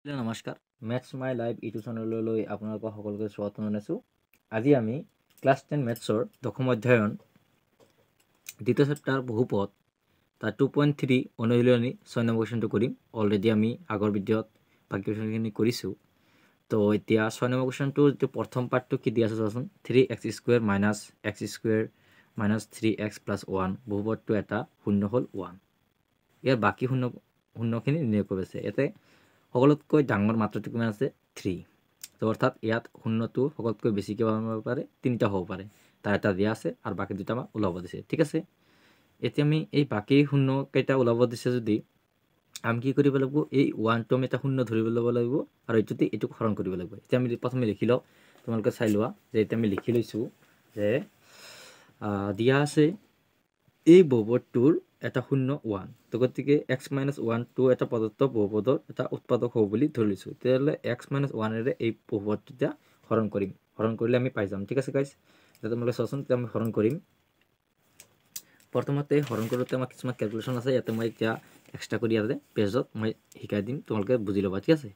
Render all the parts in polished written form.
নমস্কাৰ maths my live YouTube চেনেললৈ আপোনালোকক সকলোকে স্বাগতম জনাইছোঁ। আজি আমি ক্লাছ 10 মেথছৰ দশম অধ্যয়ন দ্বিতীয় চেপ্টাৰ বহুপদ তাৰ 2.3 অনুশীলনী 6 নম্বৰ কুৱেশ্যনটো কৰিম। অলৰেডি আমি আগৰ ভিডিঅ'ত বাকী কুৱেশ্যনখিনি কৰিছোঁ। তো এতিয়া 6 নম্বৰ কুৱেশ্যনটো যিটো প্ৰথম পাৰ্টটো কি দিয়া আছে চোৱাচোন। 3x² - x² - 3x + 1 বহুপদটো এটা শূন্য হ'ল 1। ইয়াৰ বাকী শূন্যখিনি নিৰ্ণয় কৰি আছে। ইয়াতে সকলোতকৈ ডাঙৰ মাত্ৰাটো কিমান আছে 3। তো অৰ্থাৎ ইয়াত শূন্যটো সকলোতকৈ বেছিকৈ হ'ব পাৰে 3টা হ'ব পাৰে। তাৰ এটা দিয়া আছে আৰু বাকী দুটা আমাক ওলাব দিছে। ঠিক আছে, এতিয়া আমি এই বাকী শূন্যকেইটা ওলাব দিছে যদি আমি কি কৰিব লাগিব, এই 1টো আমি এটা শূন্য ধৰিব ল'ব লাগিব আৰু এইটোতে এইটোক হৰণ কৰিব লাগিব। এতিয়া আমি প্ৰথমে লিখি লওঁ, তোমালোকে চাই লোৱা যে এতিয়া আমি লিখি লৈছোঁ যে দিয়া আছে এই বহুপদটোৰ এটা শূন্য 1। তো গতিকে x - 1টো এটা প্ৰদত্ত বহুপদৰ এটা উৎপাদক হ'ব বুলি ধৰি লৈছোঁ। তেতিয়াহ'লে x - 1ৰে এই বহুপদটো এতিয়া হৰণ কৰিম। হৰণ কৰিলে আমি পাই যাম। ঠিক আছে গাইজ, এতিয়া তোমালোকে চোৱাচোন, এতিয়া আমি হৰণ কৰিম। প্ৰথমতে হৰণ কৰোঁতে আমাৰ কিছুমান কেলকুলেশ্যন আছে, ইয়াতে মই এতিয়া এক্সট্ৰা কৰি ইয়াতে পেজত মই শিকাই দিম, তোমালোকে বুজি ল'বা। ঠিক আছে,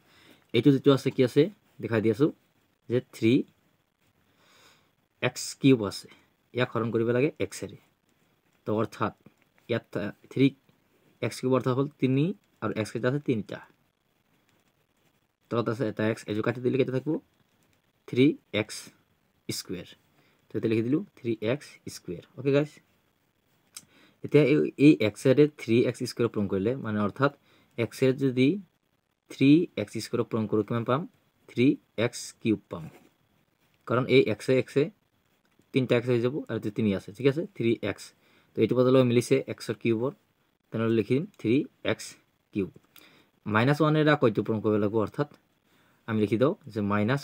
এইটো যিটো আছে কি আছে দেখাই দি আছোঁ যে 3x³ আছে, ইয়াক হৰণ কৰিব লাগে xৰে। তো অৰ্থাৎ ইয়াত 3x³ অৰ্থাৎ হ'ল 3 আৰু x কেইটা আছে 3টা। তলত আছে এটা x, এইটো কাটি দিলে কেইটা থাকিব 3x²। তো এতিয়া লিখি দিলোঁ 3x²। অ'কে গাইজ, এতিয়া এই xৰে 3x² পূৰণ কৰিলে মানে অৰ্থাৎ xৰে যদি 3x² পূৰণ কৰোঁ কিমান পাম 3x³ পাম। কাৰণ এই এক্সে 3টা x হৈ যাব আৰু এইটো 3 আছে। ঠিক আছে, 3x। তো এইটো বদলাই মিলিছে xৰ কিউবৰ, তেনেহ'লে লিখি দিম 3x³ -1ৰে আকৌ এইটো পূৰণ কৰিব লাগিব। অৰ্থাৎ আমি লিখি দিওঁ যে -1 ×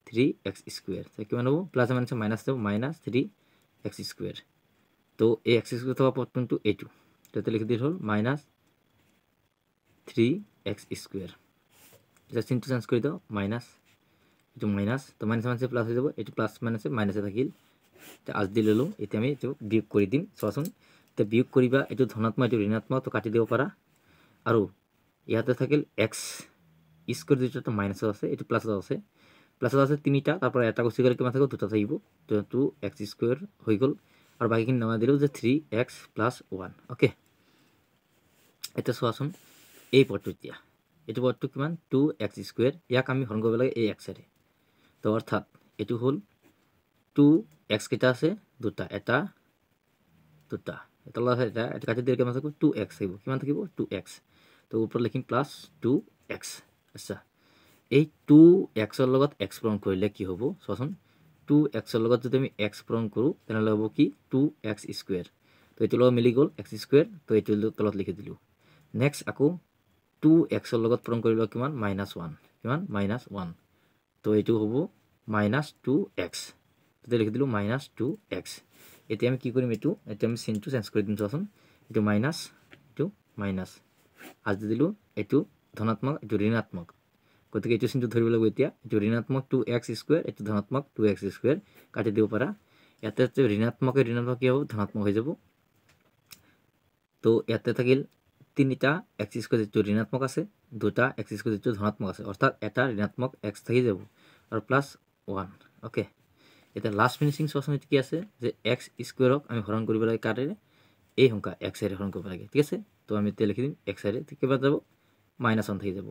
3x²। কিমান হ'ব, প্লাছ মাইনাছ মাইনাছ যাব -3x²। তো এই x² থকা পদটো এইটো, তেতিয়া লিখি দিলে হ'ল -3x²। এতিয়া চিনটো চেঞ্জ কৰি দিওঁ, মাইনাছ এইটো মাইনাছ, তো মাইনাছ মাইনাছে প্লাছ হৈ যাব, এইটো প্লাছ মাইনাছে মাইনাছে থাকিল। এতিয়া আজ দি ল'লোঁ, এতিয়া আমি এইটো বিয়োগ কৰি দিম। চোৱাচোন, এতিয়া বিয়োগ কৰিবা, এইটো ধনাত্মক এইটো ঋণাত্মক, তো কাটি দিব পাৰা। আৰু ইয়াতে থাকিল x² যিটো এটা মাইনাছত আছে, এইটো প্লাছত আছে, প্লাছত আছে 3টা, তাৰপৰা এটা গুচি গ'লে কিমান থাকিব 2টা থাকিব। তো 2x² হৈ গ'ল আৰু বাকীখিনি নমাই দিলোঁ যে 3x + 1। অ'কে, এতিয়া চোৱাচোন এই পদটো, এতিয়া এইটো পদটো কিমান 2x², ইয়াক আমি হৰণ কৰিব লাগে এই xৰে। তো অৰ্থাৎ এইটো হ'ল 2x কেইটা আছে 2টা, এটা 2টা, এটা লগত এটা কাটি দিলে কিমান থাকিব 2x থাকিব। কিমান থাকিব 2x। তো ওপৰত লিখিম +2x। আচ্ছা, এই 2xৰ লগত x পূৰণ কৰিলে কি হ'ব চোৱাচোন, 2xৰ লগত যদি আমি x পূৰণ কৰোঁ তেনেহ'লে হ'ব কি 2x²। তো এইটোৰ লগত মিলি গ'ল x²। তো এইটো তলত লিখি দিলোঁ। নেক্সট আকৌ 2xৰ লগত পূৰণ কৰিলে কিমান -1, কিমান -1। তো এইটো হ'ব -2x। তেতিয়া লিখি দিলোঁ -2x। এতিয়া আমি কি কৰিম, এইটো এতিয়া আমি চিনটো চেঞ্জ কৰি দিম। চোৱাচোন, এইটো মাইনাছ, এইটো মাইনাছ, আজ দি দিলোঁ, এইটো ধনাত্মক এইটো ঋণাত্মক, গতিকে এইটো চিনটো ধৰিব লাগিব। এতিয়া এইটো ঋণাত্মক 2x², এইটো ধনাত্মক 2x², কাটি দিব পাৰা। ইয়াতে ঋণাত্মকে ঋণাত্মক কি হ'ব ধনাত্মক হৈ যাব। তো ইয়াতে থাকিল 3টা x² যিটো ঋণাত্মক আছে, 2টা x² যিটো ধনাত্মক আছে, অৰ্থাৎ এটা ঋণাত্মক x থাকি যাব আৰু +1। অ'কে, এতিয়া লাষ্ট ফিনিচিং চোৱাচোন, এইটো কি আছে যে x² আমি হৰণ কৰিব লাগে কাৰেৰে, এই সংখ্যা xৰে হৰণ কৰিব লাগে। ঠিক আছে, তো আমি এতিয়া লিখি দিম xৰে, কিমান যাব -1 থাকি যাব।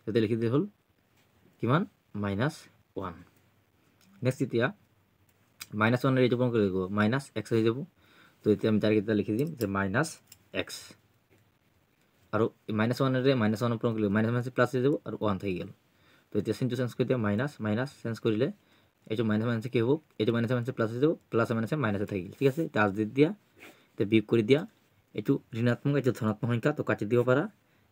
তেতিয়া লিখি দিয়া হ'ল কিমান -1। নেক্সট এতিয়া -1ৰে এইটো পূৰণ কৰিব লাগিব, -x হৈ যাব। তো এতিয়া আমি ডাইৰেক্ট লিখি দিম যে -x। আৰু -1ৰে -1 পূৰণ কৰিলে মাইনাছ প্লাছ হৈ যাব আৰু 1 থাকি গ'ল। তো এতিয়া চিনটো চেঞ্জ কৰি দিয়া, মাইনাছ চেঞ্জ কৰিলে এইটো মাইনাছে কি হ'ব, এইটো মাইনাছে প্লাছ হৈ যাব, প্লাছ মাইনাছে থাকি গ'ল। ঠিক আছে, এতিয়া আজ দি দিয়া, এতিয়া বিয়োগ কৰি দিয়া, এইটো ঋণাত্মক এইটো ধনাত্মক সংখ্যা, তো কাটি দিব পাৰা।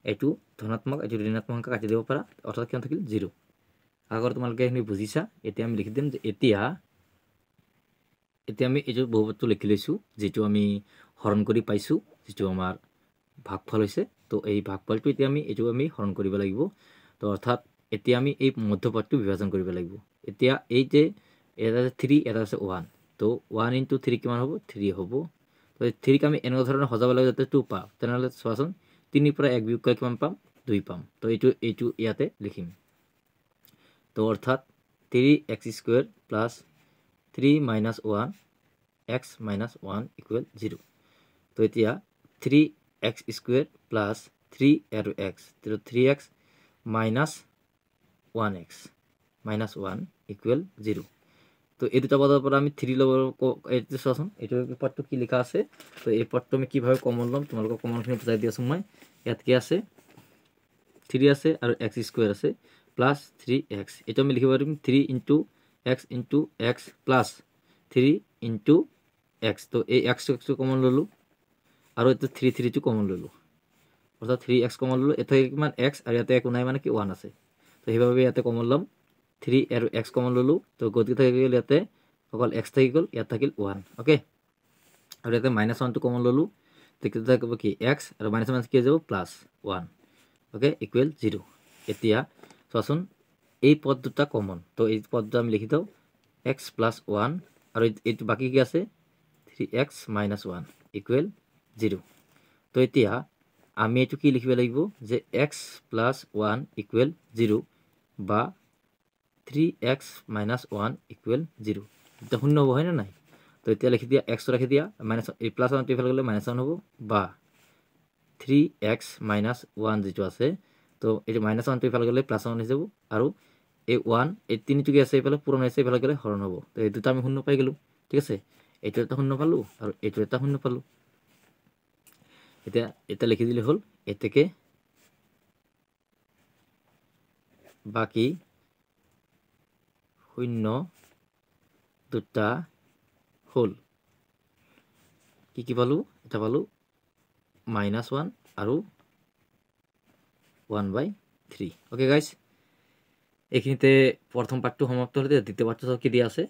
এইটো ধনাত্মক এইটো ঋণাত্মক সংখ্যা কাটি দিব পাৰা, অৰ্থাৎ কিমান থাকিল 0। আগৰ তোমালোকে এইখিনি বুজিছা। এতিয়া আমি লিখি দিম যে এতিয়া আমি এইটো বহুপদটো লিখি লৈছোঁ, যিটো আমি হৰণ কৰি পাইছোঁ, যিটো আমাৰ ভাগফল হৈছে। তো এই ভাগফলটো এতিয়া এইটো আমি হৰণ কৰিব লাগিব। তো অৰ্থাৎ এতিয়া আমি এই মধ্যপদটো বিভাজন কৰিব লাগিব। এতিয়া এই যে এটা আছে 3, এটা আছে 1, তো 1 × 3 কিমান হ'ব 3 হ'ব। তো 3ক আমি এনেকুৱা ধৰণে সজাব লাগিব যাতে 2 পাওঁ। তেনেহ'লে চোৱাচোন, 3ৰ পৰা 1 বিয়োগ কৰিলে কিমান পাম 2 পাম তো এইটো ইয়াতে লিখিম তো অৰ্থাৎ 3x square plus 3 minus 1 x minus 1 equal 0 তো এতিয়া 3x স্কোয়ার প্লাস 3 আৰু x তো 3x minus 1x minus 1 equal 0 তো এই দুটা পদৰ পৰা আমি 3 লব এইটো চোৱাচোন এইটো পাৰ্টটো কি লিখা আছে তো এই পাৰ্টটো আমি কিভাবে কমন লম তোমালোকক কমনখিনি বুজাই দিয়াছো মই ইয়াত কি আছে 3 আছে আৰু x স্কোয়াৰ আছে প্লাস 3x এটা আমি লিখিব পাৰিম 3 into x plus 3 into x তো এই x টো কমন ললো আৰু এটা 3 টো কমন ললো অৰ্থাৎ 3x কমন ললো এটা কিমান x আৰু ইয়াতে একো নাই মানে কি 1 আছে তো সেইভাবে ইয়াতে কমন লম 3 আৰু x কমন ললো তো গতি থাকি গল ইয়াতে অকল x থাকি গল ইয়াত থাকিল 1 ওকে আৰু ইয়াতে -1 টো কমন ললো তেতিয়া থাকিব কি x আৰু -1 কি যাব +1 ওকে ইকুয়াল 0 এতিয়া চোৱাচোন এই পদ দুটা কমন তো এই পদটা আমি লিখি দাও x plus 1 আৰু এইটো বাকি কি আছে 3x minus 1 equal 0 তো এতিয়া আমি এটো কি লিখিব লাগিব যে x plus 1 equal 0 বা 3x minus 1 equal 0 এটা শূন্য হ'ব হয় না নাই তো এতিয়া লিখি দিয়া x ৰাখি দিয়া মাইনাস এই প্লাস 1 টিফাল গলে -1 হ'ব বা 3x minus 1 যেটো আছে তো এই -1 টিফাল গলে +1 হৈ যাব আৰু এই 1 এই 3 টুকি আছে ইফালে পূৰণ হৈছে ইফালে গলে হৰণ হ'ব তো এই দুটা আমি শূন্য পাই গেলো ঠিক আছে এইটো এটা শূন্য পালো আৰু এইটো এটা শূন্য পালো এটা লিখি দিলে হল এতেকে বাকি শূন্য দুটা হল কি পালো এটা পালো -1 আৰু 1/3 ওকে গাইস এইখিনিতে প্ৰথম পাৰ্টটো সমাপ্ত হলে দ্বিতীয় পাৰ্টটো কি দিয়া আছে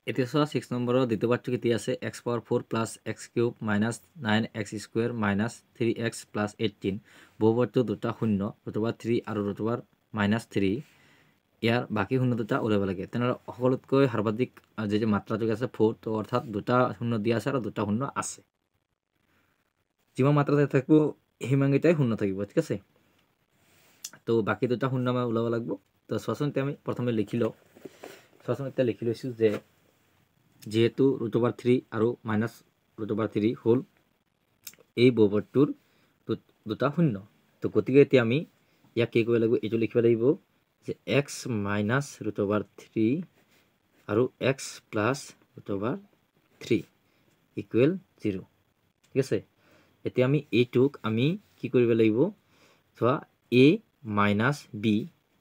এতিয়া 6 নম্বৰৰ দ্বিতীয় পাৰ্টটো কি দিয়া আছে x power 4 plus x cube minus 9x square minus 3x plus 18 বহুপদটো দুটা শূন্য ৰুটওভাৰ 3 আৰু ৰুটওভাৰ -3 ইয়াৰ বাকি শূন্য দুটা ওলাব লাগে তেনে সকলোতকৈ সৰ্বাধিক যে মাত্ৰাটো আছে 4 তো অৰ্থাৎ দুটা শূন্য দিয়া আছে আৰু দুটা শূন্য আছে যিমান মাত্ৰাতে থাকিব হিমাংগিতাই শূন্য থাকিব ঠিক আছে তো বাকি দুটা শূন্য আমি ওলাব লাগিব তো চোৱাচোন আমি প্ৰথমে লিখি লও চোৱাচোন এটা লিখি লৈছো যে যেহেতু √3 আৰু -√3 হল এই বহুপদটোৰ দুটা শূন্য তো গতিকে এতিয়া আমি ইয়াক কি কৰিব লাগিব এটো লিখিব লাগিব যে x - √3 আৰু x plus √3 ইকুৱেল 0 ঠিক আছে এতিয়া আমি এইটোক আমি কি কৰিব লাগিব চোৱা a minus b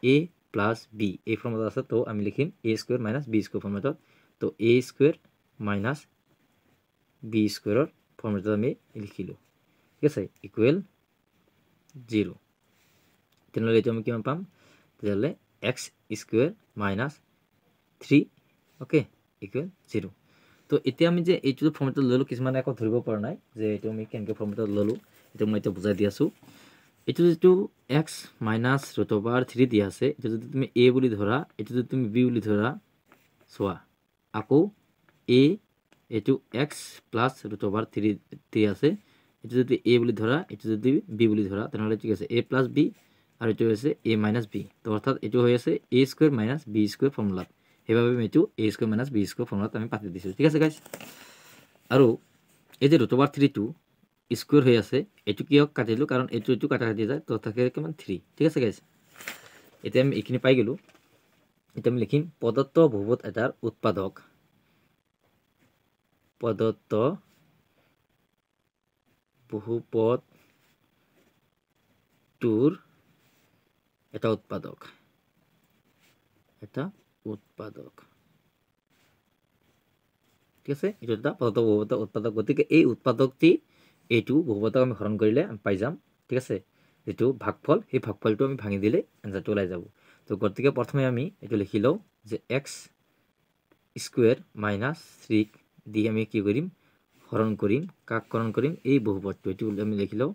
a plus b এই ফৰ্মত আছে তো আমি লিখিম a square minus b square ফৰ্মত তো a square minus b square ফৰ্মত আমি লিখিলো ঠিক আছে ইকুৱেল 0 তেনেহলে এটা আমি কিমান পাম তেতিয়াহলে x square minus 3 okay equal 0 তো এতিয়া আমি যে এইটো ফৰ্মত ললো কিছুমান একো ধৰিব পৰা নাই যে এইটো আমি কেনকে ফৰ্মত ললো এটা মই এটা বুজাই দি আছো এটো যেটো x minus √3 দিয়া আছে এটো যদি তুমি a বুলি ধৰা এটো যদি তুমি b বুলি ধৰা সোয়া আকৌ a এটো x plus √3 দিয়া আছে এটো যদি a বুলি ধৰা এটো যদি b বুলি ধৰা তেনেহলে ঠিক আছে a plus b আৰু এটো আছে a minus b তো অৰ্থাৎ এটো হৈ আছে a square minus b square formula হেবাবে আমি এটো a square minus b square ফৰ্মুলাত আমি পাতি দিছো ঠিক আছে গাইস আৰু এই যে √3 টো স্কয়াৰ হৈ আছে এটো কিয় কাটিলো কাৰণ এটো কাটা কাটি যায় তো থাকে কিমান 3 ঠিক আছে গাইস এতিয়া আমি এখিনি পাই গেলো এটা আমি লিখিম পদত্ত বহুপদ এটাৰ উৎপাদক পদত্ত বহুপদ টুৰ এটা উৎপাদক ঠিক আছে এটা পদত্ত বহুপদ উৎপাদক গতিকে এই উৎপাদকটি এইটো বহুপদক আমি হৰণ কৰিলে আমি পাই যাম ঠিক আছে যেটো ভাগফল এই ভাগফলটো আমি ভাঙি দিলে আনসাৰটো ওলাই যাব তো গতিকে প্ৰথমে আমি এটো লিখি লও যে x স্কয়াৰ minus 3 দি আমি কি কৰিম হৰণ কৰিম কাককৰণ কৰিম এই বহুপদটো এটো আমি লিখি লও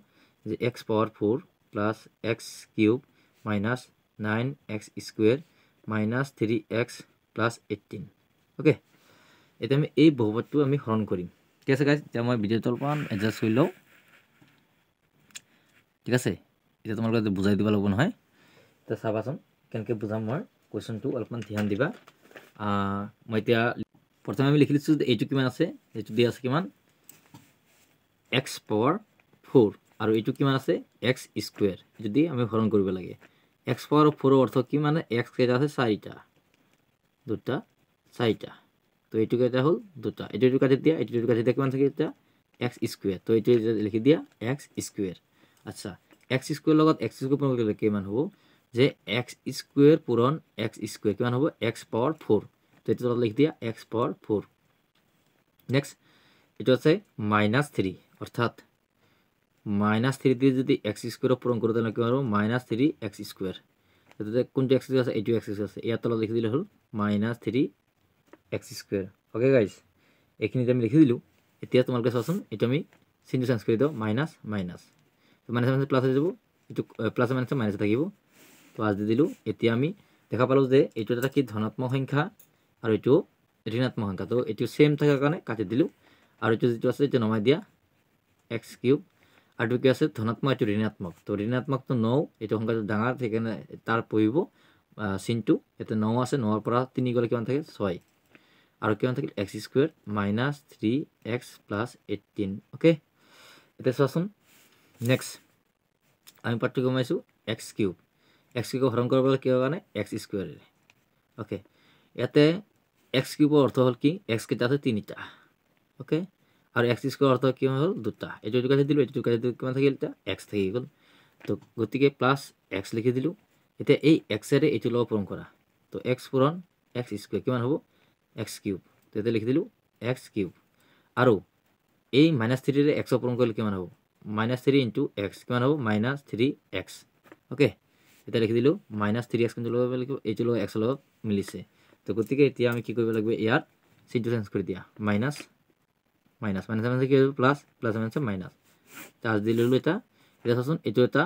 যে x power 4 plus x cube minus 9x square minus 3x plus 18 okay এটা আমি এই বহুপদটো আমি হৰণ কৰিম ঠিক আছে গাইস এতিয়া মই ভিডিওটো অলপমান এডজাস্ট কৰি লও ঠিক আছে এতিয়া তোমালোকে বুজাই দিব লাগিব নহয় তো চাবাচোন কেনেকৈ বুজাম মই কুৱেশ্যনটো অলপমান ধ্যান দিবা মই এতিয়া প্ৰথমে আমি লিখি দিছোঁ যে এইটো কিমান আছে এইটো দিয়া আছে কিমান x পাৱাৰ 4 আৰু এইটো কিমান আছে x স্কুৱেৰ এইটো দি আমি হৰণ কৰিব লাগে x পাৱাৰ 4 অৰ্থ কি মানে x কেইটা আছে 4টা দুটা 4টা তো এইটো কেইটা হ'ল দুটা এইটো কাটি দিয়া এইটো কাটি দিয়া কিমান থাকে এটা x স্কুৱেৰ তো এইটো লিখি দিয়া x স্কুৱেৰ আচ্ছা x স্কুৱেৰ লগত x স্কুৱেৰ পূৰণ কৰিলে কিমান হ'ব যে x স্কুৱেৰ পূৰণ x স্কুৱেৰ কিমান হ'ব x পাৱাৰ 4 তো এইটো লিখি দিয়া x পাৱাৰ 4 নেক্সট এইটো আছে -3 অৰ্থাৎ -3 দিয়ে যদি x স্কুৱেৰ পূৰণ কৰোঁ তেনে কি হ'ব -3 x স্কুৱেৰ তেতিয়া কোনটো x আছে এইটো x আছে ইয়াত তলত লিখি দিলে হ'ল -3 x স্কুৱেৰ ওকে গাইজ এইখিনিতে আমি লিখি দিলোঁ এতিয়া তোমালোকে চাওঁচোন এইটো আমি চিনটো চেঞ্জ কৰি দিওঁ মাইনাছ মাইনাছ তো মাইনাছ মাইনাছ প্লাছ হৈ যাব এইটো প্লাছ মাইনাছ মাইনাছ থাকিব তো আজ দি দিলোঁ এতিয়া আমি দেখা পালোঁ যে এইটো এটা কি ধনাত্মক সংখ্যা আৰু এইটো ঋণাত্মক সংখ্যা তো এইটো সেম থকাৰ কাৰণে কাটি দিলোঁ আৰু এইটো যিটো আছে এইটো নমাই দিয়া এক্স কিউব আৰু কি আছে ধনাত্মক এইটো ঋণাত্মক তো ঋণাত্মকটো 9 এইটো সংখ্যাটো ডাঙৰ সেইকাৰণে তাৰ পঢ়িব চিনটো ইয়াতে 9 আছে 9ৰ পৰা 3 গ'লে কিমান থাকে 6 আৰু কিমান থাকিল x স্কুৱেৰ -3x + 18 ওকে এতিয়া চোৱাচোন নেক্সট আমি পাৰ্টটো কমাইছোঁ x কিউব হৰণ কৰিবলৈ কি হয় কাৰণে x স্কুৱেৰেৰে ওকে ইয়াতে x কিউবৰ অৰ্থ হ'ল কি x কেইটা আছে 3টা ওকে আৰু x স্কুৱেৰ অৰ্থ কি হ'ল 2টা এইটো কাটি দিলোঁ এইটো কাটি দিলোঁ কিমান থাকিল এটা x থাকি গ'ল তো গতিকে প্লাছ x লিখি দিলোঁ এতিয়া এই x এৰে এইটো লগত পূৰণ কৰা তো x পূৰণ x স্কুৱেৰ কিমান হ'ব x কিউব তো এতিয়া লিখি দিলোঁ x কিউব আৰু এই -3 ৰে x পূৰণ কৰিলে কিমান হ'ব -3 * x কিমান হ'ব -3x ওকে এতিয়া লিখি দিলোঁ -3x কিন্তু লগত লিখিব এইটো লগত x লগত মিলিছে তো গতিকে এতিয়া আমি কি কৰিব লাগিব ইয়াত চিনটো চেঞ্জ কৰি দিয়া মাইনাছ মাইনাছ মাইনাছ মানে কি হ'ব plus plus minus minus charge দি ল'লোঁ এটা এতিয়া চাচোন এইটো এটা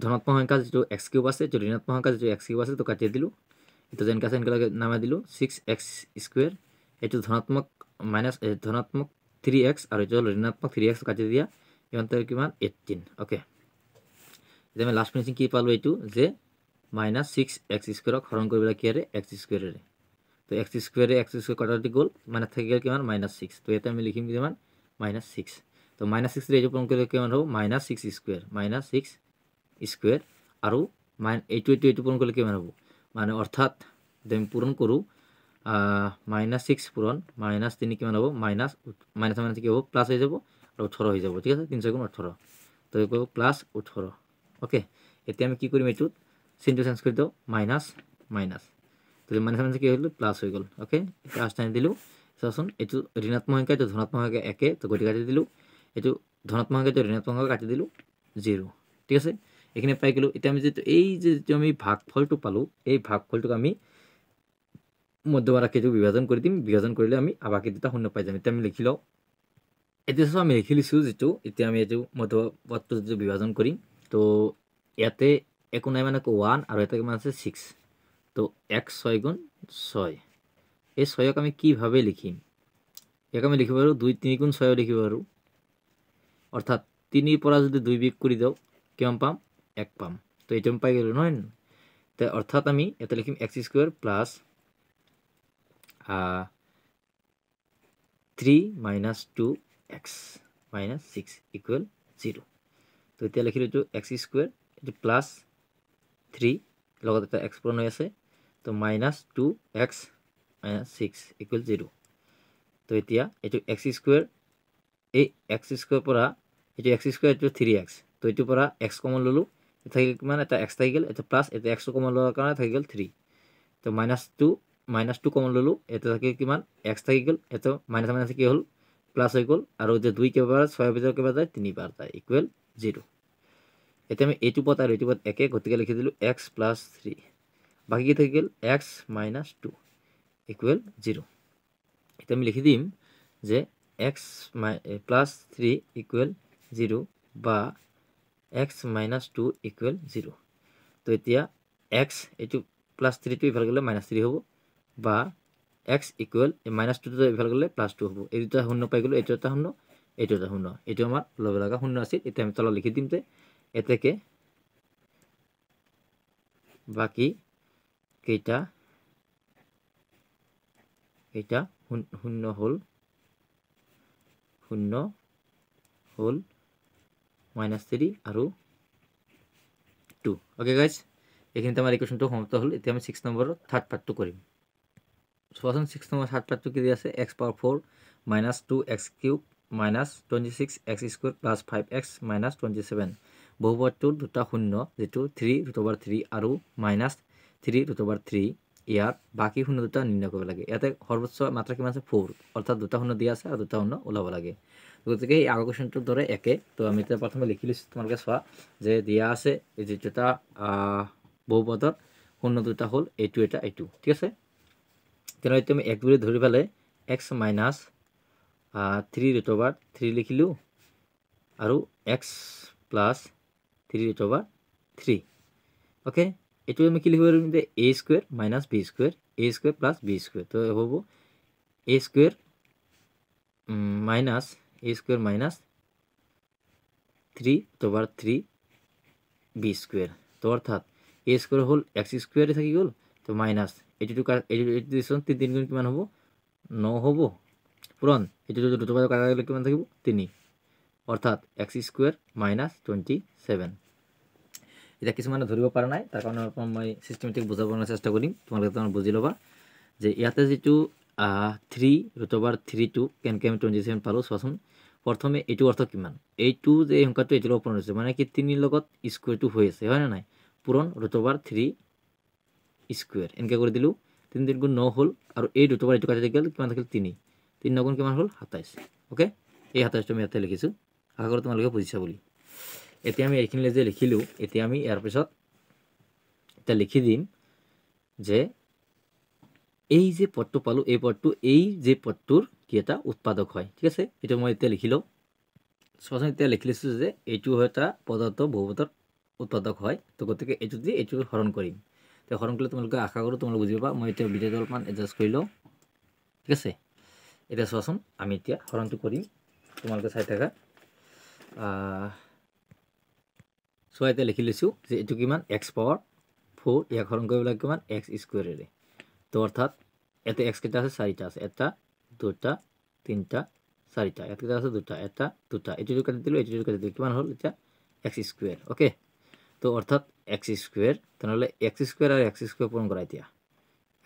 ধনাত্মক সংখ্যা যিটো x কিউব আছে এইটো ঋণাত্মক সংখ্যা যিটো x কিউব আছে তো কাটি দিলোঁ এইটো যেনেকৈ আছে এনেকৈ নামাই দিলোঁ 6x স্কুৱেৰ এইটো ধনাত্মক মাইনাছ ধনাত্মক 3x আৰু এইটো ঋণাত্মক 3x কাটি দিয়া ইমানটো কিমান 18 ওকে এতিয়া আমি লাষ্ট ফিনিচিং কি পালোঁ এইটো যে -6x স্কুৱেৰক হৰণ কৰিবলৈ কিহেৰে x স্কুৱেৰেৰে তো x স্কুৱেৰে x স্কুৱেৰ কাটি গ'ল মানে থাকি গ'ল কিমান -6 তো ইয়াতে আমি লিখিম কিমান -6 তো -6 ৰে এইটো পূৰণ কৰিলে কিমান হ'ব -6 স্কুৱেৰ -6 স্কুৱেৰ আৰু এইটো পূৰণ কৰিলে কিমান হ'ব মানে অৰ্থাৎ যদি আমি পূৰণ কৰোঁ -6 পূৰণ -3 কিমান হ'ব মাইনাছ মাইনাছ কি হ'ব প্লাছ হৈ যাব আৰু 18 হৈ যাব ঠিক আছে 3 × 18 তো এই কৰিব +18 ওকে এতিয়া আমি কি কৰিম এইটোত চিনটো চেঞ্জ কৰি দিওঁ মাইনাছ মাইনাছ তো মাইনাছ মাইনাছ কি হ'ল প্লাছ হৈ গ'ল ওকে এতিয়া আষ্টানি দিলোঁ চাওঁচোন এইটো ঋণাত্মক সংখ্যা এইটো ধনাত্মক সংখ্যা একে তো গতিকে কাটি দিলোঁ এইটো ধনাত্মক সংখ্যা এইটো ঋণাত্মক সংখ্যা কাটি দিলোঁ 0 ঠিক আছে এইখিনি পাই গ'লোঁ এতিয়া আমি যিটো এই যিটো আমি ভাগফলটো পালোঁ এই ভাগফলটোক আমি মধ্যবাৰাকেইটো বিভাজন কৰি দিম বিভাজন কৰিলে আমি আবাকি দুটা শূন্য পাই যাম এতিয়া আমি লিখি লওঁ এতিয়া চাওঁ আমি লিখি লৈছোঁ যিটো এতিয়া আমি এইটো মধ্যপদটো যিটো বিভাজন কৰিম তো ইয়াতে একো নাই মানে 1 আৰু এটা কিমান আছে 6 তো x 6 × 6 এই 6ক আমি কিভাৱে লিখিম ইয়াক আমি লিখিব পাৰোঁ 2 3 × 6 লিখিব পাৰোঁ অৰ্থাৎ 3 ৰ পৰা যদি 2 বিয়োগ কৰি দিওঁ কিমান পাম 1 পাম তো এইটো আমি পাই গ'লোঁ নহয় তো অৰ্থাৎ আমি ইয়াতে লিখিম x স্কুৱেৰ প্লাছ 3 - 2x - 6 = 0 তো এতিয়া লিখিলোঁ এইটো x স্কুৱেৰ এইটো প্লাছ 3 লগত এটা x পূৰণ হৈ আছে তো -2x - 6 = 0 তো এতিয়া এইটো x স্কুৱেৰ এই x স্কুৱেৰ পৰা এইটো x স্কুৱেৰ এইটো 3x তো এইটোৰ পৰা x কমন ল'লোঁ থাকিল কিমান এটা x থাকি গ'ল এটা প্লাছ এটা x কমন লোৱাৰ কাৰণে থাকি গ'ল 3 তো -2 কমন ল'লোঁ এটা থাকি কিমান x থাকি গ'ল এটা মাইনাছ মাইনাছ কি হ'ল প্লাছ হৈ গ'ল আৰু যে 2 কেইবাৰ 6 ভিতৰত কেইবাৰ যায় 3 বাৰ যায় = 0 এতিয়া আমি এইটো পদ আৰু এইটো পদ একে গতিকে লিখি দিলোঁ x + 3 বাকী কি থাকি গ'ল x - 2 = 0 এতিয়া আমি লিখি দিম যে x + 3 = 0 বা x - 2 = 0 তো এতিয়া x এইটো +3 টো ইফালে গ'লে -3 হ'ব বা x = -2 ইফালে গ'লে +2 হ'ব এই দুটা শূন্য পাই গ'লোঁ এইটো এটা শূন্য এইটো এটা শূন্য এইটো আমাৰ ল'ব লগা শূন্য আছিল এতিয়া আমি তলত লিখি দিম যে এতেকে বাকি কেইটা শূন্য হল -3 আৰু 2 ওকে গাইজ এইখিনিতে আমাৰ ইকুৱেশ্যনটো সমাপ্ত হ'ল এতিয়া আমি 6 নম্বৰৰ থাৰ্ড পাৰ্টটো কৰিম চোৱাচোন 6 নম্বৰ থাৰ্ড পাৰ্টটো কি আছে x power 4 - 2x cube - 26x² + 5x - 27 বহুপদটোৰ দুটা শূন্য যেটো 3√3 আৰু -3√3 ইয়াৰ বাকি শূন্য দুটা নিৰ্ণয় কৰিব লাগে ইয়াতে সৰ্বোচ্চ মাত্ৰা কিমান আছে 4 অৰ্থাৎ দুটা শূন্য দিয়া আছে আৰু দুটা শূন্য ওলাব লাগে গতিকে এই আগৰ কোৱেশ্যনটোৰ দৰে একে তো আমি এতিয়া প্ৰথমে লিখি লৈছোঁ তোমালোকে চোৱা যে দিয়া আছে এই যেটা বহুপদৰ শূন্য দুটা হ'ল এইটো এটা এইটো ঠিক আছে তেনে তুমি এক বুলি ধৰি পালে x - 3√3 লিখিলো আৰু x + 3√3 ওকে এইটো আমি কি লিখিব পাৰিম যে a² - b² a² + b² তো হ'ব a² - -3/3 b² তো অর্থাৎ a² হল x² থাকি গল তো মাইনাস এইটো দিছন 3 গুণ কিমান হ'ব 9 হ'ব পূৰণ এইটো দুটো বাৰ কাটা গলে কিমান থাকিব 3 অৰ্থাৎ x² - 27 এটা কিছুমানে ধৰিব পৰা নাই তাৰ কাৰণে মই সিস্টেমেটিক বুজাবৰ চেষ্টা কৰিম তোমালোকে তোমাৰ বুজি ল'বা যে ইয়াতে যেটো 3√3 টো কেনকে আমি 27 পালো চোৱাচোন প্ৰথমে এইটো অৰ্থ কিমান এইটো যে সংখ্যাটো এইটোৰ ওপৰত আছে মানে কি 3 লগত স্কয়াৰটো হৈ আছে হয় না নাই পূৰণ √3 স্কয়াৰ এনেকে কৰি দিলো 3 3 গুণ 9 হ'ল আৰু এই দুটোবাৰ এইটো কাটি গেল কিমান থাকিল 3 3 9 গুণ কিমান হ'ল 27 ওকে এই 27 আমি ইয়াতে লিখিছো আশা কৰো তোমালোকে বুজিছা বুলি এতিয়া আমি এইখিনিলে যে লিখিলো এতিয়া আমি ইয়াৰ পিছত এটা লিখি দিম যে এই যে পদটো পালো এই পদটো এই যে পদটোৰ কি এটা উৎপাদক হয় ঠিক আছে এটা মই এতিয়া লিখিলো সহজে এতিয়া লিখিছো যে এইটো এটা পদাৰ্থ বহুপদৰ উৎপাদক হয় তো গতিকে এইটো দি এইটো হৰণ কৰিম তো হৰণ কৰিলে তোমালোকে আশা কৰো তোমালোকে বুজি পাবা মই এতিয়া ভিডিঅ'টো অলপমান এডজাষ্ট কৰি লওঁ ঠিক আছে এটা চোৱাচোন আমি এতিয়া হৰণটো কৰিম তোমালোকে চাই থাকা সো এতিয়া লিখি লৈছো যে এইটো কিমান x পাৱাৰ 4 ইয়াক হৰণ কৰিব লাগে কিমান x² ৰে তো অৰ্থাৎ এতে x কেইটা আছে 4টা আছে এটা দুটা তিনটা 4টা এত কেইটা আছে দুটা এটা দুটা এইটো কাটি দিলো এইটো কাটি দিলো কিমান হ'ল এটা x² ওকে তো অৰ্থাৎ x² তাহলে x² আৰু x² পূৰণ কৰা এতিয়া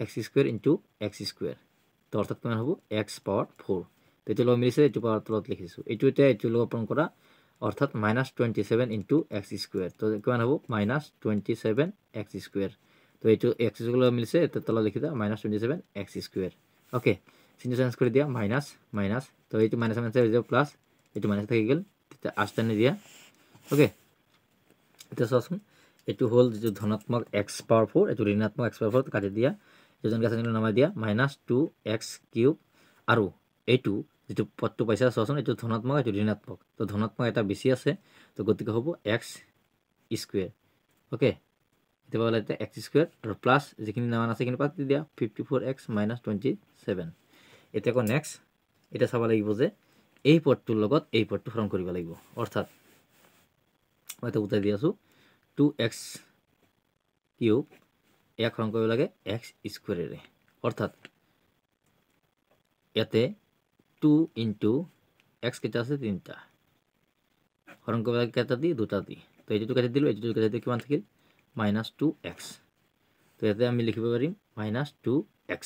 x² * x² তো অৰ্থাৎ কিমান হ'ব x পাৱাৰ 4 তো এইটো লগ মিলিছে এইটো পাৱাৰ তলত লিখিছো এইটো এতিয়া এইটো লগ পূৰণ কৰা অর্থাৎ -27 * x² তো কিমান হ'ব -27 x² তো এইটো x গুলো মিলছে এটা তলা লিখি দাও -27 x² ওকে চিহ্ন চেঞ্জ কৰি দিয়া মাইনাস মাইনাস তো এইটো মাইনাস মাইনাস হৈ যাব প্লাস এইটো মাইনাস থাকি গেল এটা আষ্টানি দিয়া ওকে এটা চোৱাচোন এইটো হল যে ধনাত্মক x পাৱাৰ 4 এইটো ঋণাত্মক x পাৱাৰ 4 কাটি দিয়া এজন কাছে নামাই দিয়া -2x³ আৰু এইটো যেটো পদটো পাইছা চোৱাচোন এইটো ধনাত্মক এইটো ঋণাত্মক তো ধনাত্মক এটা বেছি আছে তো গতিকে হ'ব x² ওকে এটা বলা এটা x² আৰু প্লাস যিখিনি নামান আছে কিনি পাতি দিয়া 54x - 27 এটা কো নেক্সট এটা চাবা লাগিব যে এই পদটোৰ লগত এই পদটো হৰণ কৰিব লাগিব অৰ্থাৎ মই এটা উত্তৰ দি আছো 2x³ এক হৰণ কৰিব লাগে x² ৰে অৰ্থাৎ ইয়াতে 2 * x কেইটা আছে 3টা হৰণ কৰিব লাগে কেইটা দি দুটা দি তো এইটো কাটি দিলো এইটো কাটি দিলে কিমান থাকিল -2x তো ইয়াতে আমি লিখিব পাৰিম -2x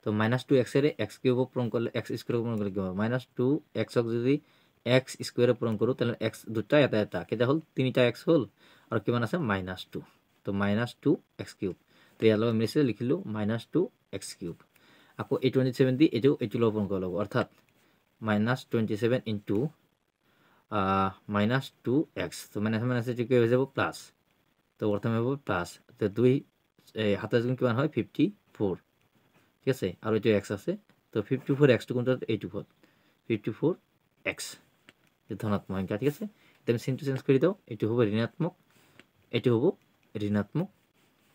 তো -2x ৰে x³ পূৰণ কৰিলে x² পূৰণ কৰিলে কি হ'ব -2x ক যদি x² ৰে পূৰণ কৰো তাহলে x দুটা এটা এটা কেইটা হল তিনিটা x হল আৰু কিমান আছে -2 তো -2x³ তো ইয়াৰ লগত মিলিছে লিখিলো -2x³ আকৌ 27 দি এইটো লগ পূৰণ কৰিব লাগিব অৰ্থাৎ -27 * -2x তো মাইনাস মাইনাস কি হৈ যাব প্লাস তো প্রথমে হবে প্লাস তো 2 27 গুণ কিমান হয় 54 ঠিক আছে আৰু এইটো x আছে তো 54x টো কোনটো এইটো হল 54x এই ধনাত্মক সংখ্যা ঠিক আছে তুমি চিহ্নটো চেঞ্জ কৰি দাও এইটো হ'ব ঋণাত্মক এইটো হ'ব ঋণাত্মক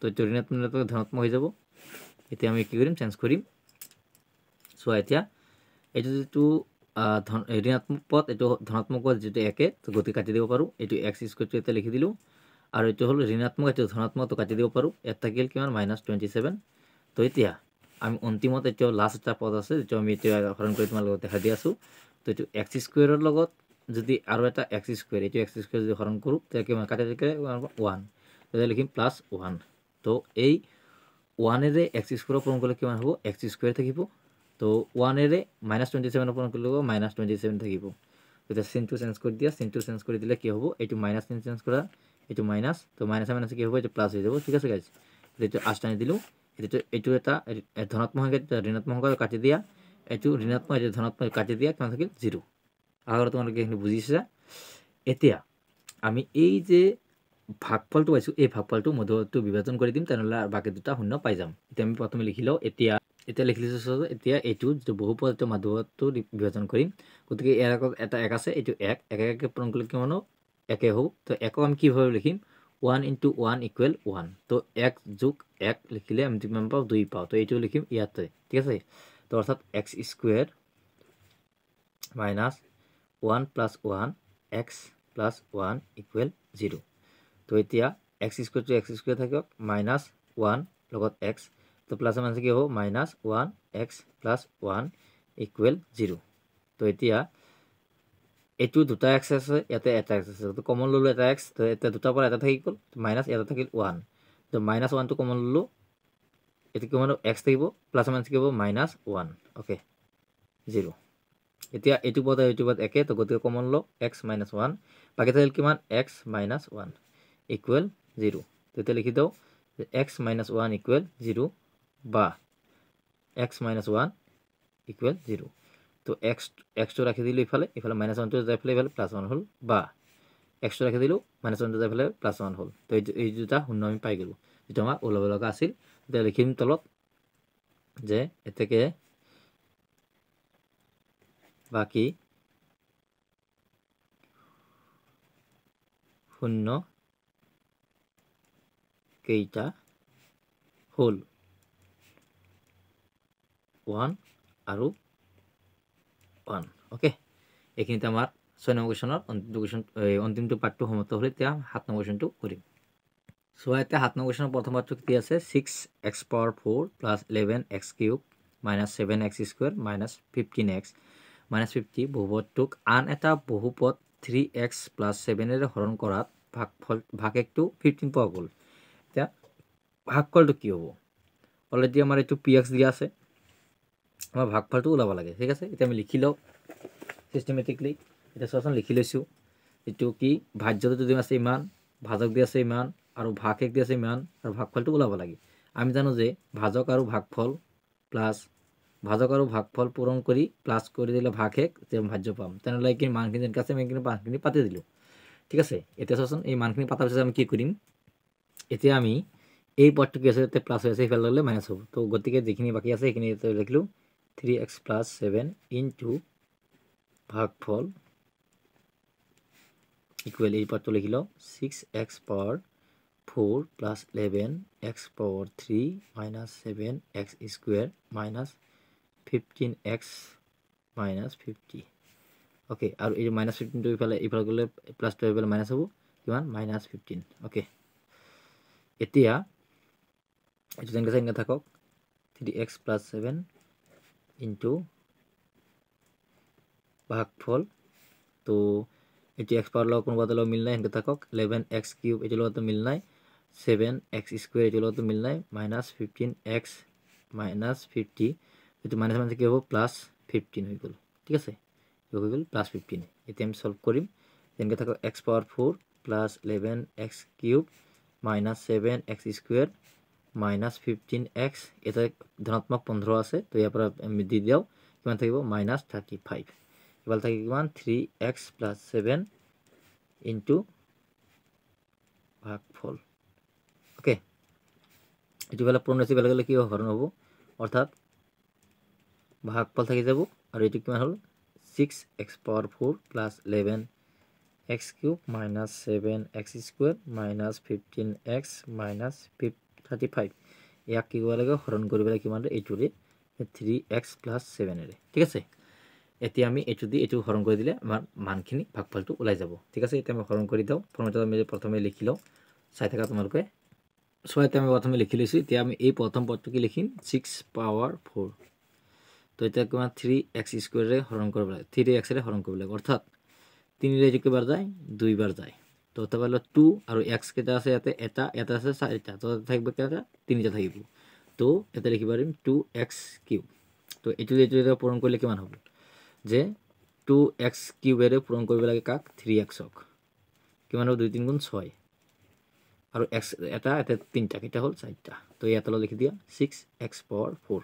তো এইটো ঋণাত্মক ধনাত্মক হৈ যাব এতিয়া আমি কি কৰিম চেঞ্জ কৰিম সো এতিয়া এইটো যেটো ঋণাত্মক পদ এইটো ধনাত্মক পদ যেটো একে তো গতি কাটি দিব পাৰো এইটো x² টো এটা লিখি দিলো আৰু এইটো হ'ল ঋণাত্মক এইটো ধনাত্মক তো কাটি দিব পাৰোঁ ইয়াত থাকিল কিমান -27 তো এতিয়া আমি অন্তিমত এতিয়া লাষ্ট এটা পদ আছে যেটো আমি এতিয়া হৰণ কৰি তোমালোকক দেখা দি আছোঁ তো এইটো x স্কোয়াৰৰ লগত যদি আৰু এটা x স্কোয়াৰ এইটো x স্কোয়াৰ যদি হৰণ কৰোঁ তেতিয়া কিমান কাটি থাকিলে 1 তেতিয়া লিখিম +1 তো এই 1 এৰে x স্কোয়াৰ পূৰণ কৰিলে কিমান হ'ব x স্কোয়াৰ থাকিব তো 1 এৰে -27 পূৰণ কৰিলে -27 থাকিব এতিয়া চিনটো চেঞ্জ কৰি দিয়া চিনটো চেঞ্জ কৰি দিলে কি হ'ব এইটো মাইনাস চিন চেঞ্জ কৰা এইটো মাইনাস তো মাইনাসে মাইনাসে কি হ'ব এইটো প্লাস হৈ যাব ঠিক আছে গাইজ এইটো আষ্টানি দিলো এইটো এটা ধনাত্মক সংখ্যা ঋণাত্মক সংখ্যা কাটি দিয়া এইটো ঋণাত্মক এইটো ধনাত্মক কাটি দিয়া কিমান থাকিল 0 আগৰ তোমালোকে এইখিনি বুজিছা এতিয়া আমি এই যে ভাগফলটো পাইছো এই ভাগফলটো মধ্যবৰ্তীটো বিভাজন কৰি দিম তেনেহলে বাকি দুটা শূন্য পাই যাম এতিয়া আমি প্ৰথমে লিখি লও এতিয়া লিখি লৈছো এতিয়া এইটো যে বহুপদ মধ্যবৰ্তীটো বিভাজন কৰিম গতিকে ইয়াৰ আগত এটা 1 আছে এইটো 1 একে পূৰণ কৰিলে কিমান একে হ'ব তো একক আমি কিভাবে লিখিম 1 * 1 = 1 তো 1 + 1 লিখিলে আমি কিমান পাও 2 পাও তো এইটো লিখিম ইয়াতে ঠিক আছে তো অর্থাৎ x স্কয়ার - 1 + 1 x + 1 = 0 তো এতিয়া x square to x square থাকক -1 লগত x তো প্লাস মানে কি হ'ব -1 x + 1 = 0 তো এতিয়া এইটো দুটা x আছে ইয়াতে এটা x আছে তো কমন ললো এটা x তো এটা দুটা পৰা এটা থাকি গল মাইনাস এটা থাকিল 1 তো -1 টো কমন ললো এটো কি মানে x থাকিব প্লাস মানে কি হ'ব -1 ওকে 0 এতিয়া এইটো পদ একে তো গতিকে কমন ল x - 1 বাকি থাকিল কিমান x - 1 = 0 তো এটা লিখি দাও যে x - 1 = 0 বা x - 1 = 0 তো x টো রাখি দিলো ইফালে -1 টো যাই ফেলে ইফালে +1 হল বা x টো রাখি দিলো -1 টো যাই ফেলে +1 হল তো এই দুটা শূন্য আমি পাই গেলো যেটা আমার ওলাব লগা আছিল এটা লিখিম তলত যে এতেকে বাকি শূন্য কেইটা হল 1 আৰু 1 ওকে এইখিনিতে আমাৰ 6 নম্বৰ কোৱেশ্যনৰ অন্তিমটো পাৰ্টটো সমাপ্ত হলে এতিয়া 7 নম্বৰ কোৱেশ্যনটো কৰিম সো এতিয়া 7 নম্বৰ কোৱেশ্যনৰ প্ৰথম পাৰ্টটো কি আছে 6x ^ 4 + 11x³ - 7x² - 15x - 50 বহুপদটোক আন এটা বহুপদ 3x + 7 এৰে হৰণ কৰাত ভাগফলটো 15 পোৱা গ'ল এতিয়া ভাগফলটো কি হ'ব অলৰেডি আমাৰ এইটো px দিয়া আছে আমাৰ ভাগফলটো ওলাব লাগে ঠিক আছে এতিয়া আমি লিখি লও সিস্টেমেটিকলি এটা সচন লিখি লৈছো এটো কি ভাজ্যটো যদি আছে ইমান ভাজক দি আছে ইমান আৰু ভাগ এক দি আছে ইমান আৰু ভাগফলটো ওলাব লাগে আমি জানো যে ভাজক আৰু ভাগফল প্লাস ভাজক আৰু ভাগফল পূৰণ কৰি প্লাস কৰি দিলে ভাগ এক যে ভাজ্য পাম তেনেহলে কি মানখিনি যেন কাছে আমি কিন্তু মানখিনি পাতি দিলো ঠিক আছে এটা সচন এই মানখিনি পাতাৰ পিছত আমি কি কৰিম এতিয়া আমি এই পদটো কি আছে তে প্লাস হৈছে ইফালে ললে মাইনাস হ'ব তো গতিকে যিখিনি বাকি আছে সেইখিনি লিখিলো 3x + 7 * ভাগফল ইকুয়াল এই পদটো লিখি লও 6x ^ 4 + 11x ^ 3 - 7x² - 15x - 50 okay আৰু এই -15 টো ইফালে গলে প্লাস টো ইফালে মাইনাস হ'ব কিমান -15 ওকে এতিয়া এটো যেনকে যেনকে থাকক 3x + 7 * ভাগফল তো এটি x পাওয়ার লগ কোনোবা দল মিল নাই এনকে থাকক 11x³ এটি লগত মিল নাই 7x² এটি লগত মিল নাই -15x - 50 এটো মাইনাস মানে কি হ'ব +15 হৈ গল ঠিক আছে হৈ গল +15 এতিয়া আমি সলভ কৰিম যেনকে থাকক x ^ 4 + 11x³ - 7x² - 15x এটা ধনাত্মক 15 আছে তো ইয়াৰ পৰা আমি দি দিও কিমান থাকিব -35 ইফালে থাকে কিমান 3x + 7 * ভাগফল ওকে এটো বেলা পূরণ হইছে বেলা গেলে কি হরণ হ'ব অর্থাৎ ভাগফল থাকি যাব আৰু এটো কিমান হল 6x ^ 4 + 11x³ - 7x² - 15x - 35 ইয়াক কি কৰিব লাগে হৰণ কৰিব লাগে কিমান এইটোৰে 3x + 7 এৰে ঠিক আছে এতিয়া আমি এটো দি এটো হৰণ কৰি দিলে আমাৰ মানখিনি ভাগফলটো ওলাই যাব ঠিক আছে এতিয়া আমি হৰণ কৰি দাও ফৰ্মুলাটো আমি প্ৰথমে লিখি লও চাই থাকা তোমালোকে সো এটা আমি প্ৰথমে লিখি লৈছোঁ এতিয়া আমি এই প্ৰথম পদটো কি লিখিম 6 পাৱাৰ 4 তো এটা কিমান 3x স্কয়াৰে হৰণ কৰিব লাগে 3x ৰে হৰণ কৰিব লাগে অৰ্থাৎ 3 ৰে কেইবাৰ যায় 2 বাৰ যায় তো এটা পালো 2 আৰু x কেইটা আছে ইয়াতে এটা আছে 4টা তো থাকিব কেইটা 3টা থাকিব তো এটা লিখিব পাৰিম 2x কিউব তো এটো পূৰণ কৰিলে কিমান হ'ব যে 2x কিউবেৰে পূৰণ কৰিব লাগে কাক 3x ক কিমান হ'ব 2 3 গুণ 6 আৰু x এটা 3টা কেইটা হ'ল 4টা তো ইয়াত লিখি দিয়া 6x পাৱাৰ 4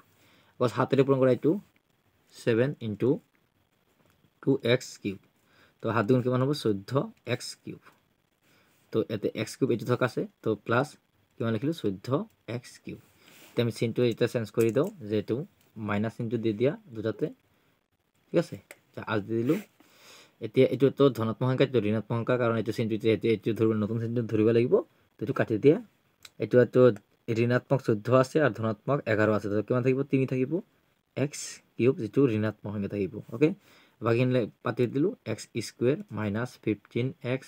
বস হাতেৰে পূৰণ কৰা এইটো 7 into 2x কিউব তো হাত গুণ কিমান হ'ব 14x কিউব তো এতে x কিউব এটো থকা আছে তো প্লাস কিমান লিখিলো 14x কিউব তে আমি চিনটো এটা চেঞ্জ কৰি দাও যে এটো মাইনাস চিনটো দি দিয়া দুটাতে ঠিক আছে তা আজ দি দিলো এতিয়া এটো তো ধনাত্মক সংখ্যা তো ঋণাত্মক সংখ্যা কারণ এটো চিনটো এটো ধৰিব নতুন চিনটো ধৰিব লাগিব তো এটো কাটি দিয়া এটো ঋণাত্মক 14 আছে আর ধনাত্মক 11 আছে তো কিমান থাকিব 3 থাকিব x কিউব যেটো ঋণাত্মক সংখ্যা থাকিব ওকে বাকিলে পাতি দিলো x square minus 15x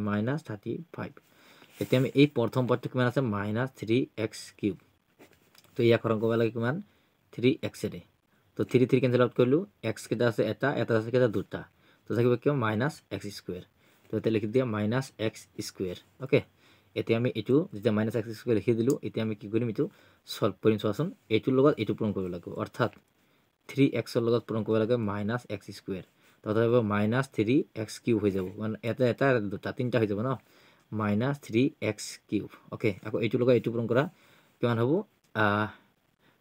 minus 35 এতিয়া আমি এই প্ৰথম পদটো কিমান আছে minus 3x কিউব তো ইয়া হৰণ কৰিব লাগে কিমান 3x ৰে তো 3 3 ক্যান্সেল আউট কৰিলো x কেটা আছে এটা আছে কেটা দুটা তো থাকিব কি minus x স্কয়ার তো এটা লিখি দিয়া minus x স্কয়ার ওকে এতিয়া আমি এটো যেতিয়া minus x স্কয়ার লিখি দিলো এতিয়া আমি কি কৰিম এটো সলভ কৰিম চোৱাচোন এটোৰ লগত এটো পূৰণ কৰিব লাগিব অৰ্থাৎ 3x ৰ লগত পূৰণ কৰিব লাগে minus x স্কয়ার তো হ'ব minus 3x কিউব হৈ যাব মানে এটা দুটা তিনটা হৈ যাব ন minus 3x কিউব ওকে আকৌ এটোৰ লগত এটো পূৰণ কৰা কিমান হ'ব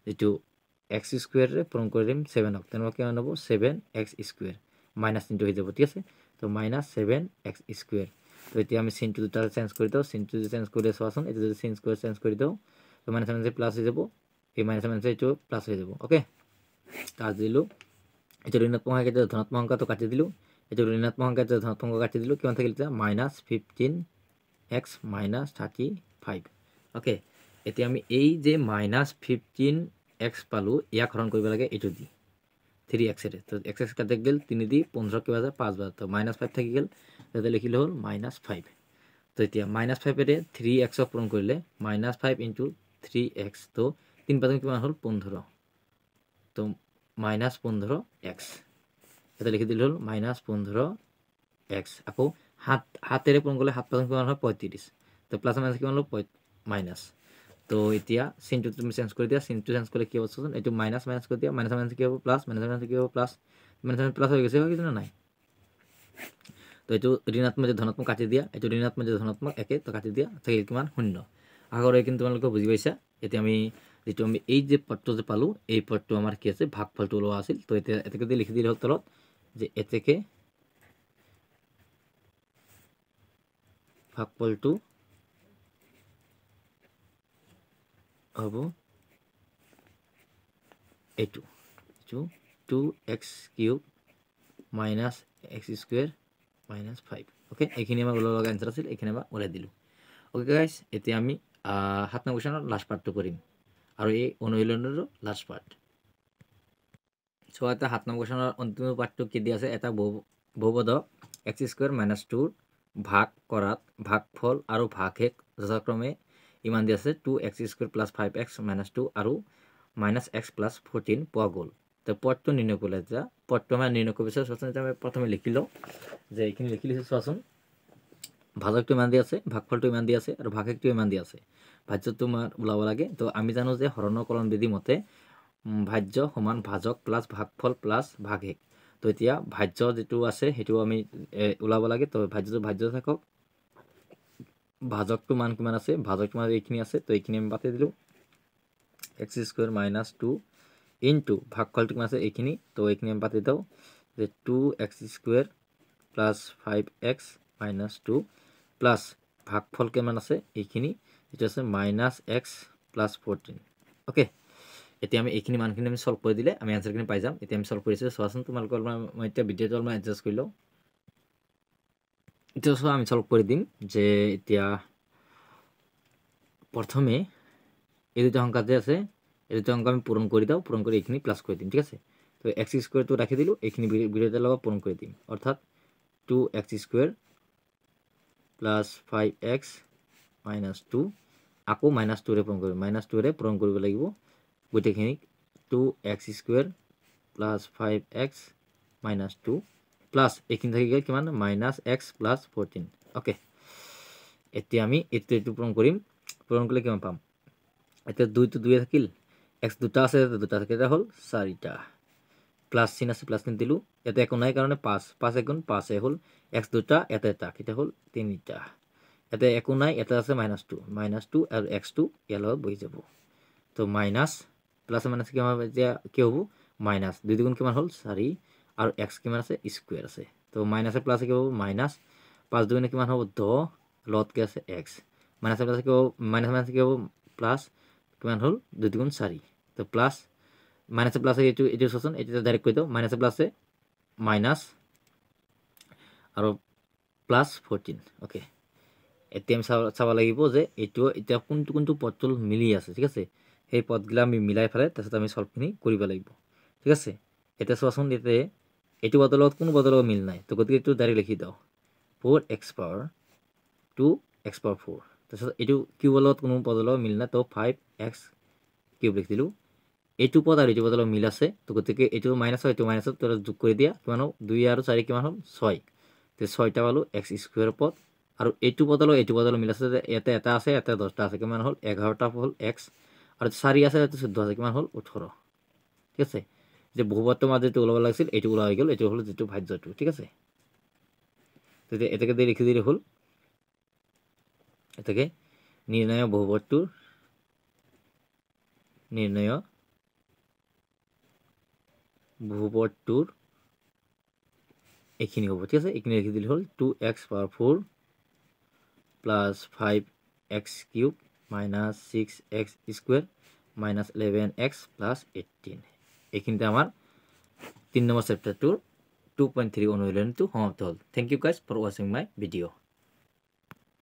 যেটো x স্কয়াৰ ৰে পূৰণ কৰিম 7 ক তেনে কিমান হ'ব 7x স্কয়ার মাইনাস চিনটো হৈ যাব ঠিক আছে তো minus 7x স্কয়ার তো এতিয়া আমি চিনটো দুটা চেঞ্জ কৰি দাও চিনটো চেঞ্জ কৰি চোৱাচোন এটো যদি চেঞ্জ কৰি দাও তো minus 7 প্লাস হৈ যাব এই minus 7 এটো প্লাস হৈ যাব ওকে কাজ দিলো এটো ঋণাত্মক সংখ্যা এটা ধনাত্মক সংখ্যা তো কাটি দিলো এটো ঋণাত্মক সংখ্যা এটা ধনাত্মক সংখ্যা কাটি দিলো কিমান থাকিল minus 15x minus 35 ওকে এতিয়া আমি এই যে minus 15x পালো ইয়াক হৰণ কৰিব লাগে এটো দি 3x ৰে তো x কাটি গেল 3 দি 15 কিবা যায় 5 বাৰ তো -5 থাকি গেল তাতে লিখিলে হল -5 তো এতিয়া -5 এৰে 3x ক পূৰণ কৰিলে -5 into 3x তো 3 পাঁচ কিমান হল 15 তো -15x এটা লিখি দিলে হল -15x আকৌ হাতেৰে পূৰণ কৰিলে 7 পাঁচ কিমান হয় 35 তো প্লাস মাইনাস কিমান হল মাইনাস তো এতিয়া চিনটো তুমি চেঞ্জ কৰি দিয়া চিনটো চেঞ্জ কৰিলে কি হ'ব চোন এটো মাইনাস কৰি দিয়া মাইনাস কি হ'ব প্লাস মাইনাস কি হ'ব প্লাস প্লাস হৈ গৈছে কি নাই তো এটো ঋণাত্মক যে ধনাত্মক কাটি দিয়া এটো ঋণাত্মক যে ধনাত্মক একে তো কাটি দিয়া থাকিল কিমান 0 আগৰে কিন্তু তোমালোকে বুজি পাইছা এতিয়া আমি যেটো আমি এই যে পদটো যে পালো এই পদটো আমাৰ কি আছে ভাগফলটো লোৱা আছিল তো এতিয়া এটাকে দি লিখি দিলে হ'ল তলত যে এটাকে ভাগফলটো হ'ব এটো 2x cube minus x square minus 5 okay এইখিনি আমাৰ ওলোৱা লগা आंसर আছিল এইখিনি আমাৰ ওলাই দিলো ওকে গাইস এতিয়া আমি 7 নম্বৰ কোৱেশ্যনৰ লাষ্ট পাৰ্টটো কৰিম আৰু এই অনুশীলনৰ লাষ্ট পাৰ্ট সো এটা 7 নম্বৰ কোৱেশ্যনৰ অন্তিম পাৰ্টটো কি দিয়া আছে এটা বহুপদক x স্কয়াৰ - 2 ভাগ কৰাত ভাগফল আৰু ভাগশেষ যথাক্ৰমে ইমান দিয়া আছে 2x স্কয়াৰ + 5x - 2 আৰু -x + 14 পোৱা গ'ল তো পদটো নিৰ্ণয় কৰিলে যা পদটো আমাৰ নিৰ্ণয় কৰিব বিচাৰ চোৱাচোন আমি প্ৰথমে লিখিলো যে এইখিনি লিখি লৈছো চোৱাচোন ভাজকটো ইমান দি আছে ভাগফলটো ইমান দি আছে আৰু ভাগশেষটো ইমান দি আছে ভাজ্যটো আমাৰ ওলাব লাগে তো আমি জানো যে হৰণকৰণ বিধি মতে ভাজ্য সমান ভাজক প্লাস ভাগফল প্লাস ভাগশেষ তো এতিয়া ভাজ্য যেটো আছে হেতু আমি ওলাব লাগে তো ভাজ্যটো ভাজ্য থাকক ভাজকটো মান কিমান আছে ভাজকটো মান এইখিনি আছে তো এইখিনি আমি পাতি দিলো x স্কয়ার - 2 into ভাগফলটো কিমান আছে এইখিনি তো এইখিনি আমি পাতি দাও যে 2x square plus 5x minus 2 plus ভাগফল কিমান আছে এইখিনি এটা আছে -x plus 14 ওকে এতিয়া আমি এইখিনি মানখিনি আমি সলভ কৰি দিলে আমি আনসাৰখিনি পাই যাম এতিয়া আমি সলভ কৰিছো চোৱাচোন তোমালোকৰ মই এতিয়া ভিডিওটো অলপ এডজাস্ট কৰি লও এতিয়া সব আমি সলভ কৰি দিম যে এতিয়া প্ৰথমে এই দুটা সংখ্যা যে আছে এই দুটা অংক আমি পূৰণ কৰি দাও পূৰণ কৰি এইখিনি প্লাস কৰি দিম ঠিক আছে তো x স্কয়াৰ তো ৰাখি দিলো এইখিনি বিৰোধৰ লগত পূৰণ কৰি দিম অৰ্থাৎ 2x স্কয়াৰ plus 5x -2 আকৌ -2 ৰে পূৰণ কৰিম -2 ৰে পূৰণ কৰিব লাগিব গোটেইখিনি 2x² + 5x - 2 প্লাস এইখিনি থাকি গ'ল কিমান -x + 14 ওকে এতিয়া আমি এইটো পূৰণ কৰিম পূৰণ কৰিলে কিমান পাম এতিয়া 2 টো 2 থাকিল x দুটা আছে দুটা থাকে এটা হল 4টা প্লাস চিন আছে প্লাস চিন দিলু এটা একো নাই কারণে 5 5 একগুণ 5 এ হল x দুটা এটা এটা কিটা হল 3টা এটা একো নাই এটা আছে -2 আর x2 ইয়াৰ লগত বহি যাব তো মাইনাস প্লাস মাইনাস কি হবে যে কি হ'ব মাইনাস 2 দুগুণ কিমান হল 4 আর x কিমান আছে স্কয়ার আছে তো মাইনাস প্লাস কি হ'ব মাইনাস 5 দুগুণে কিমান হ'ব 10 লগত কি আছে x মাইনাস প্লাস কি হ'ব মাইনাস মাইনাস কি হ'ব প্লাস কিমান হল 2 দুগুণ 4 তো প্লাস মাইনাস প্লাস এটো সসন এটা ডাইরেক্ট কই দাও মাইনাস প্লাসে মাইনাস আর প্লাস 14 ওকে এতিয়া আমি চাবা লাগিব যে এটো এটা কোনটো কোনটো পদল মিলি আছে ঠিক আছে সেই পদগুলা আমি মিলাই ফেলে তাৰছত আমি সলভখিনি কৰিব লাগিব ঠিক আছে এটা সসন দিতে এটো বদলত কোনো বদলত মিল নাই তো গতিকে এটো ডাইরেক্ট লিখি দাও 4x পাওয়ার 2x পাওয়ার 4 তাৰছত এটো কিউবলত কোনো বদলত মিল না তো 5x কিউব লিখি দিলু এটো পদ আর এটো বদলত মিল আছে তো গতিকে এটো মাইনাস হয় তো মাইনাস তো যোগ কৰি দিয়া কিমান 2 আর 4 কিমান হল 6 তো 6টা পালো x স্কয়ার পদ আর এটো বদল মিল আছে এটা এটা আছে এটা 10টা আছে কিমান হল 11টা হল x আর 4 আছে তো 14 আছে কিমান হল 18 ঠিক আছে যে বহুপদৰ মাজে তো ওলাব লাগিছিল এটো ওলা হৈ গল এটো হল যেটো ভাজ্যটো ঠিক আছে তো এটাকে দিয়ে লিখি দিলে হল এটাকে নির্ণয় বহুপদটোৰ এইখিনি হ'ব ঠিক আছে এইখিনি লিখি দিলে হল 2x পাওয়ার 4 plus 5x cube minus 6x square minus 11x plus 18 এইখিনিতে আমার 3 নম্বর চ্যাপ্টাৰটোৰ 2.3 অনুশীলনটো সমাপ্ত হল thank you guys for watching my video